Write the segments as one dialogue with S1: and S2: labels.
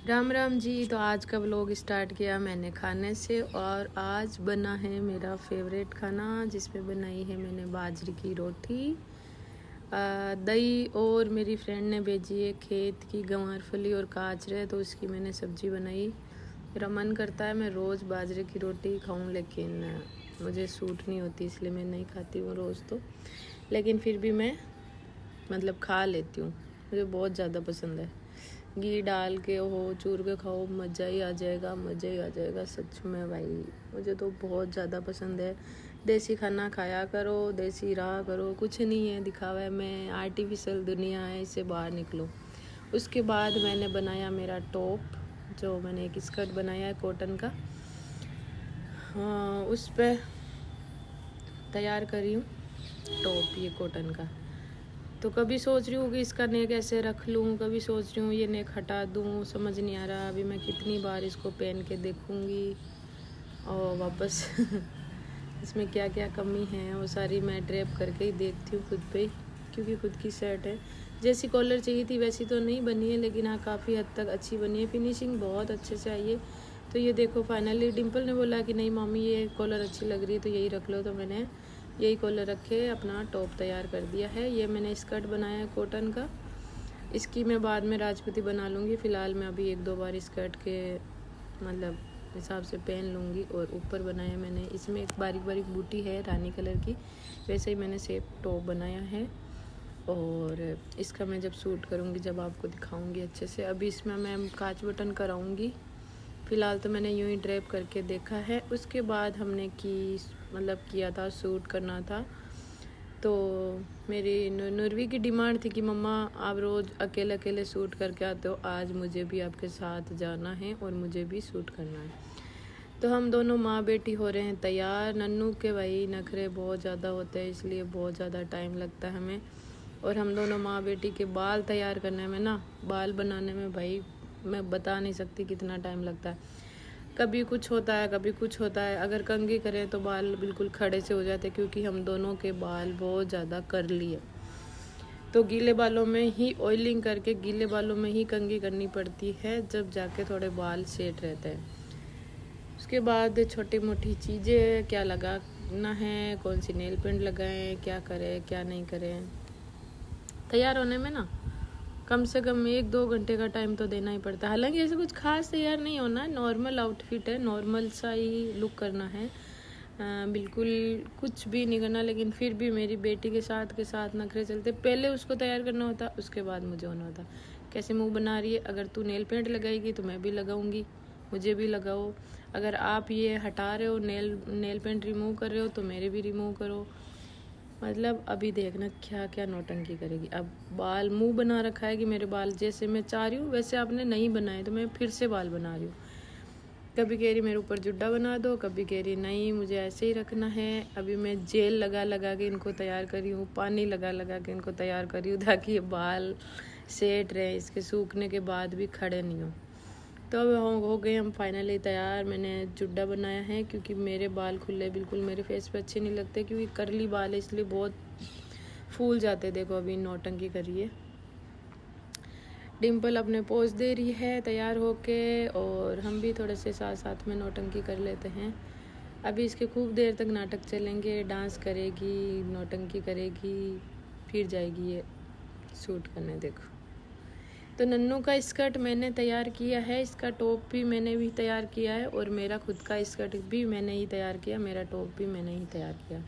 S1: राम राम जी। तो आज का व्लॉग स्टार्ट किया मैंने खाने से, और आज बना है मेरा फेवरेट खाना जिसमें बनाई है मैंने बाजरे की रोटी, दही, और मेरी फ्रेंड ने भेजी है खेत की गंवारफली और काजरे, तो उसकी मैंने सब्जी बनाई। मेरा मन करता है मैं रोज़ बाजरे की रोटी खाऊं, लेकिन मुझे सूट नहीं होती, इसलिए मैं नहीं खाती हूँ रोज़ तो। लेकिन फिर भी मैं खा लेती हूँ, मुझे बहुत ज़्यादा पसंद है। घी डाल के हो चूर के खाओ, मज़ा ही आ जाएगा, मज़ा ही आ जाएगा सच में भाई। मुझे तो बहुत ज़्यादा पसंद है। देसी खाना खाया करो, देसी रहा करो, कुछ नहीं है दिखावा में, आर्टिफिशियल दुनिया है, इससे बाहर निकलो। उसके बाद मैंने बनाया मेरा टॉप, जो मैंने एक स्कर्ट बनाया है कॉटन का, हाँ उस पर तैयार करी हूँ टॉप ये कॉटन का। तो कभी सोच रही हूँ कि इसका नेक ऐसे रख लूँ, कभी सोच रही हूँ ये नेक हटा दूँ, समझ नहीं आ रहा। अभी मैं कितनी बार इसको पहन के देखूँगी और वापस इसमें क्या क्या कमी है वो सारी मैं ड्रेप करके ही देखती हूँ खुद पे ही, क्योंकि खुद की शर्ट है। जैसी कॉलर चाहिए थी वैसी तो नहीं बनी है, लेकिन हाँ काफ़ी हद तक अच्छी बनी है, फिनिशिंग बहुत अच्छे से आई है। तो ये देखो फाइनली डिम्पल ने बोला कि नहीं मम्मी ये कॉलर अच्छी लग रही है तो यही रख लो, तो मैंने यही कॉलर रखे अपना टॉप तैयार कर दिया है। ये मैंने स्कर्ट बनाया है कॉटन का, इसकी मैं बाद में राजपूती बना लूँगी। फ़िलहाल मैं अभी एक दो बार स्कर्ट के हिसाब से पहन लूँगी। और ऊपर बनाया मैंने, इसमें एक बारीक बारीक बूटी है रानी कलर की, वैसे ही मैंने सेप टॉप बनाया है। और इसका मैं जब सूट करूँगी जब आपको दिखाऊँगी अच्छे से। अभी इसमें मैं कांच बटन कराऊँगी, फ़िलहाल तो मैंने यूँ ही ड्रेप करके देखा है। उसके बाद हमने किया था, सूट करना था। तो मेरी नुरवी की डिमांड थी कि मम्मा आप रोज़ अकेले अकेले सूट करके आते हो, आज मुझे भी आपके साथ जाना है और मुझे भी सूट करना है। तो हम दोनों माँ बेटी हो रहे हैं तैयार। नन्नू के भाई नखरे बहुत ज़्यादा होते हैं, इसलिए बहुत ज़्यादा टाइम लगता है हमें। और हम दोनों माँ बेटी के बाल तैयार करने में ना, बाल बनाने में भाई मैं बता नहीं सकती कितना टाइम लगता है। कभी कुछ होता है, कभी कुछ होता है। अगर कंघी करें तो बाल बिल्कुल खड़े से हो जाते, क्योंकि हम दोनों के बाल बहुत ज़्यादा कर्ली है। तो गीले बालों में ही ऑयलिंग करके गीले बालों में ही कंघी करनी पड़ती है, जब जाके थोड़े बाल सेट रहते हैं। उसके बाद छोटी मोटी चीज़ें क्या लगाना है, कौन सी नेल पेंट लगाएं, क्या करें क्या नहीं करें, तैयार होने में ना कम से कम 1-2 घंटे का टाइम तो देना ही पड़ता है। हालांकि ऐसे कुछ खास तैयार नहीं होना है, नॉर्मल आउटफिट है, नॉर्मल सा ही लुक करना है, बिल्कुल कुछ भी नहीं करना। लेकिन फिर भी मेरी बेटी के साथ नखरे चलते, पहले उसको तैयार करना होता, उसके बाद मुझे होना होता। कैसे मुंह बना रही है, अगर तू नेल पेंट लगाएगी तो मैं भी लगाऊंगी, मुझे भी लगाओ। अगर आप ये हटा रहे हो, नेल पेंट रिमूव कर रहे हो, तो मेरे भी रिमूव करो। अभी देखना क्या क्या नौटंकी करेगी। अब बाल मुंह बना रखा है कि मेरे बाल जैसे मैं चाह रही हूँ वैसे आपने नहीं बनाए, तो मैं फिर से बाल बना रही हूँ। कभी कह रही मेरे ऊपर जुड्डा बना दो, कभी कह रही नहीं मुझे ऐसे ही रखना है। अभी मैं जेल लगा लगा के इनको तैयार करी हूँ, पानी लगा लगा के इनको तैयार करी हूँ, ताकि ये बाल सेट रहे, इसके सूखने के बाद भी खड़े नहीं हो। तो अब हो गए हम फाइनली तैयार। मैंने जुड्डा बनाया है क्योंकि मेरे बाल खुले बिल्कुल मेरे फेस पे अच्छे नहीं लगते, क्योंकि करली बाल है इसलिए बहुत फूल जाते। देखो अभी नौटंकी करिए। डिम्पल अपने पोज दे रही है तैयार होके, और हम भी थोड़े से साथ साथ में नौटंकी कर लेते हैं। अभी इसके खूब देर तक नाटक चलेंगे, डांस करेगी, नौटंकी करेगी, फिर जाएगी ये सूट करने। देखो तो नन्नू का स्कर्ट मैंने तैयार किया है, इसका टॉप भी मैंने भी तैयार किया है, और मेरा खुद का स्कर्ट भी मैंने ही तैयार किया, मेरा टॉप भी मैंने ही तैयार किया।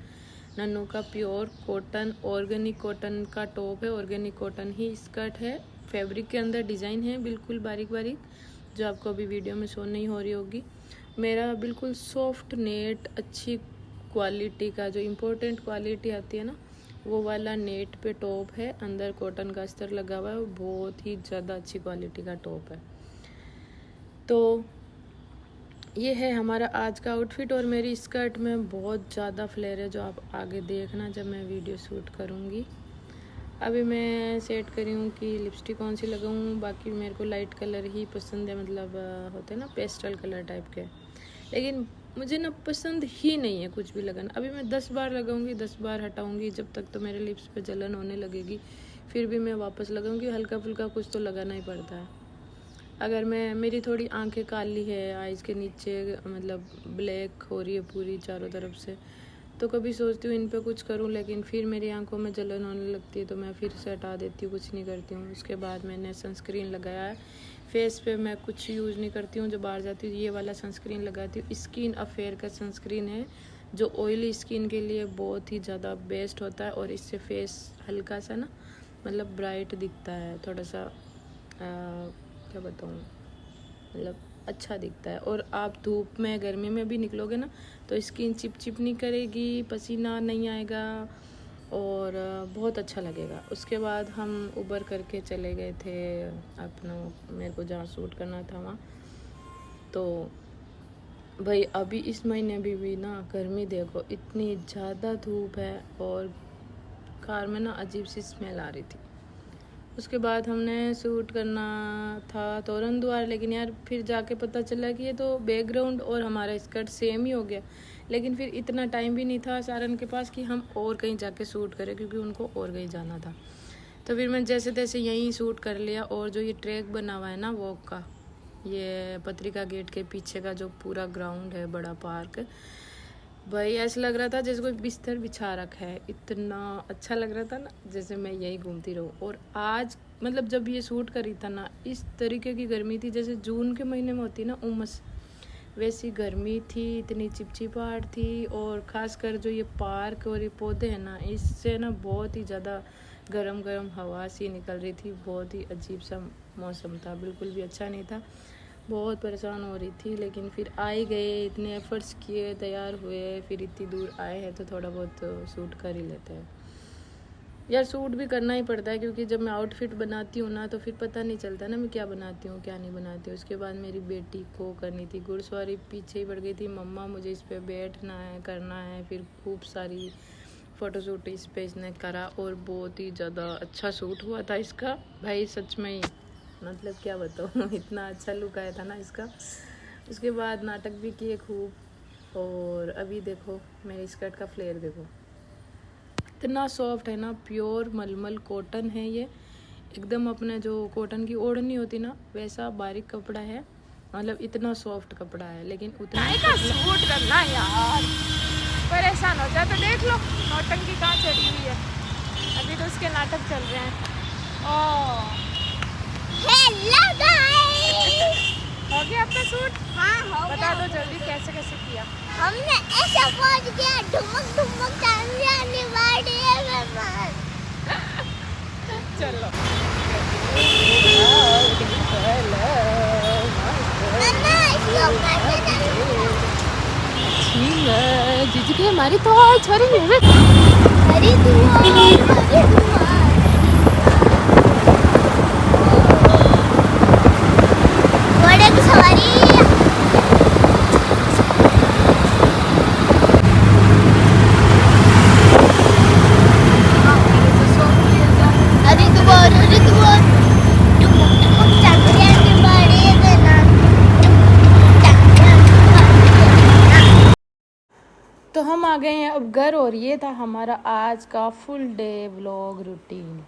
S1: नन्नू का प्योर कॉटन, ऑर्गेनिक कॉटन का टॉप है, ऑर्गेनिक कॉटन ही स्कर्ट है। फैब्रिक के अंदर डिज़ाइन है बिल्कुल बारीक बारीक, जो आपको अभी वीडियो में शो नहीं हो रही होगी। मेरा बिल्कुल सॉफ्ट नेट, अच्छी क्वालिटी का, जो इम्पोर्टेंट क्वालिटी आती है ना, वो वाला नेट पे टॉप है, अंदर कॉटन का अस्तर लगा हुआ है, बहुत ही ज़्यादा अच्छी क्वालिटी का टॉप है। तो ये है हमारा आज का आउटफिट, और मेरी स्कर्ट में बहुत ज़्यादा फ्लेयर है, जो आप आगे देखना जब मैं वीडियो शूट करूँगी। अभी मैं सेट करी हूँ कि लिपस्टिक कौन सी लगाऊँ, बाकी मेरे को लाइट कलर ही पसंद है, होते हैं ना पेस्टल कलर टाइप के, लेकिन मुझे ना पसंद ही नहीं है कुछ भी लगाना। अभी मैं 10 बार लगाऊंगी, 10 बार हटाऊंगी, जब तक तो मेरे लिप्स पे जलन होने लगेगी, फिर भी मैं वापस लगाऊंगी। हल्का फुल्का कुछ तो लगाना ही पड़ता है। अगर मेरी थोड़ी आंखें काली है, आइज़ के नीचे मतलब ब्लैक हो रही है पूरी चारों तरफ से, तो कभी सोचती हूँ इन पे कुछ करूँ, लेकिन फिर मेरी आंखों में जलन होने लगती है तो मैं फिर से हटा देती हूँ, कुछ नहीं करती हूँ। उसके बाद मैंने सनस्क्रीन लगाया है। फेस पे मैं कुछ यूज़ नहीं करती हूँ, जब बाहर जाती हूँ ये वाला सनस्क्रीन लगाती हूँ। स्किन अफेयर का सनस्क्रीन है जो ऑयली स्किन के लिए बहुत ही ज़्यादा बेस्ट होता है, और इससे फेस हल्का सा ना मतलब ब्राइट दिखता है, थोड़ा सा क्या बताऊँ, मतलब अच्छा दिखता है। और आप धूप में गर्मी में भी निकलोगे ना तो स्किन चिपचिप नहीं करेगी, पसीना नहीं आएगा और बहुत अच्छा लगेगा। उसके बाद हम उबर करके चले गए थे अपना, मेरे को जहाँ शूट करना था वहाँ। तो भाई अभी इस महीने भी ना गर्मी देखो, इतनी ज़्यादा धूप है और कार में ना अजीब सी स्मेल आ रही थी। उसके बाद हमने शूट करना था तोरण द्वार, लेकिन यार फिर जाके पता चला कि ये तो बैकग्राउंड और हमारा स्कर्ट सेम ही हो गया। लेकिन फिर इतना टाइम भी नहीं था सारन के पास कि हम और कहीं जाके शूट करें, क्योंकि उनको और कहीं जाना था। तो फिर मैं जैसे तैसे यहीं शूट कर लिया। और जो ये ट्रैक बना हुआ है ना वॉक का, ये पत्रिका गेट के पीछे का जो पूरा ग्राउंड है, बड़ा पार्क, भाई ऐसा लग रहा था जैसे कोई बिस्तर बिछा रखा है। इतना अच्छा लग रहा था ना जैसे मैं यही घूमती रहूँ। और आज मतलब जब ये शूट करी था ना, इस तरीके की गर्मी थी जैसे जून के महीने में होती ना उमस, वैसी गर्मी थी, इतनी चिपचिपाहट थी। और ख़ासकर जो ये पार्क और ये पौधे हैं ना, इससे ना बहुत ही ज़्यादा गरम गरम हवा सी निकल रही थी। बहुत ही अजीब सा मौसम था, बिल्कुल भी अच्छा नहीं था, बहुत परेशान हो रही थी। लेकिन फिर आ ही गए, इतने एफर्ट्स किए, तैयार हुए, फिर इतनी दूर आए हैं तो थोड़ा बहुत शूट कर ही लेते हैं यार। शूट भी करना ही पड़ता है, क्योंकि जब मैं आउटफिट बनाती हूँ ना तो फिर पता नहीं चलता ना मैं क्या बनाती हूँ क्या नहीं बनाती हूँ। उसके बाद मेरी बेटी को करनी थी घुड़सवारी, पीछे ही पड़ गई थी, मम्मा मुझे इस पर बैठना है, करना है। फिर खूब सारी फ़ोटोशूट इस पे इसने करा और बहुत ही ज़्यादा अच्छा शूट हुआ था इसका भाई, सच में ही मतलब क्या बताऊँ इतना अच्छा लुक आया था ना इसका। उसके बाद नाटक भी किए खूब। और अभी देखो मेरे स्कर्ट का फ्लेयर देखो, इतना सॉफ्ट है ना, प्योर मलमल कॉटन है ये एकदम। अपने जो कॉटन की ओढ़नी होती ना वैसा बारीक कपड़ा है, मतलब इतना सॉफ्ट कपड़ा है। लेकिन उतना
S2: का सूट करना यार परेशान हो जाए। तो देख लो नौटंकी कहाँ चढ़ी हुई है, अभी तो उसके नाटक चल रहे हैं। ओह हेलो गाइस, हो गया आपका सूट? हाँ हो गया। बता दो जल्दी कैसे कैसे किया। हमने ऐसा पहुंच गया, ढुमक ढुमक आने वाली है मेहमान। चलो
S1: जीजू की हमारी तो छोरी है।
S2: हरी दुआ, हरी दुआ। घोड़े की सवारी।
S1: तो हम आ गए हैं अब घर, और ये था हमारा आज का फुल डे व्लॉग रूटीन।